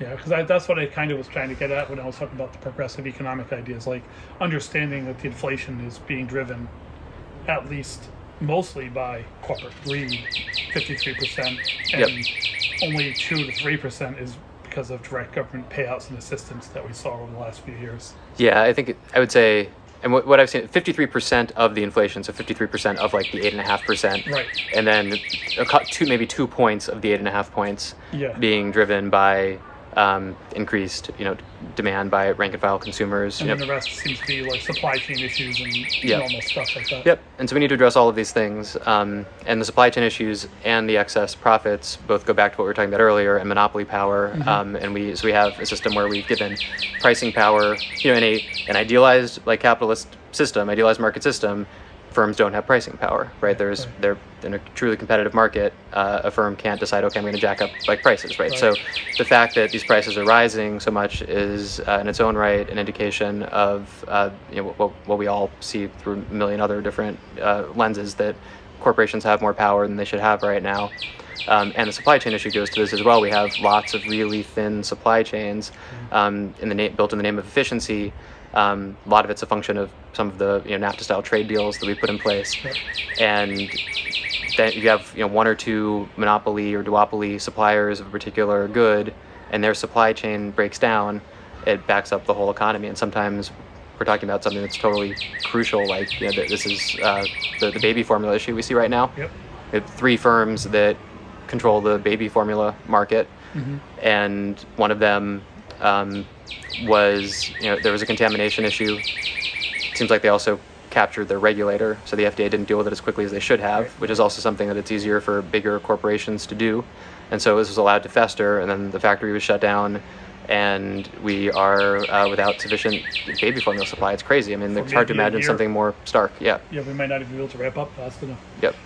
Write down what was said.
Yeah, because that's what I kind of was trying to get at when I was talking about the progressive economic ideas, like understanding that the inflation is being driven at least mostly by corporate greed, 53%, Yep. and only 2 to 3% is because of direct government payouts and assistance that we saw over the last few years. Yeah, I would say, and what I've seen, 53% of the inflation, so 53% of like the 8.5%, Right. and then maybe 2 points of the 8.5 points Yeah. being driven by increased, demand by rank and file consumers. And then the rest seems to be like supply chain issues and Yeah. normal stuff like that. Yep. And so we need to address all of these things. And the supply chain issues and the excess profits both go back to what we were talking about earlier, and monopoly power. And we have a system where we've given pricing power, in an idealized like capitalist system, idealized market system. Firms don't have pricing power, right? They're in a truly competitive market. A firm can't decide, okay, I'm going to jack up like prices, right? So the fact that these prices are rising so much is in its own right an indication of what we all see through a million other different lenses, that corporations have more power than they should have right now. And the supply chain issue goes to this as well. We have lots of really thin supply chains built in the name of efficiency. A lot of it's a function of some of the NAFTA style trade deals that we put in place, and then you have one or two monopoly or duopoly suppliers of a particular good, and their supply chain breaks down. It backs up the whole economy, and sometimes we're talking about something that's totally crucial, like this is the baby formula issue we see right now. Yep. We have 3 firms that control the baby formula market, and one of them was there was a contamination issue. Seems like they also captured their regulator, so the FDA didn't deal with it as quickly as they should have, which is also something that it's easier for bigger corporations to do. And so this was allowed to fester, and then the factory was shut down, and we are without sufficient baby formula supply. It's crazy. I mean, it's hard to imagine something more stark. Yeah. Yeah, we might not even be able to wrap up fast enough. Yep.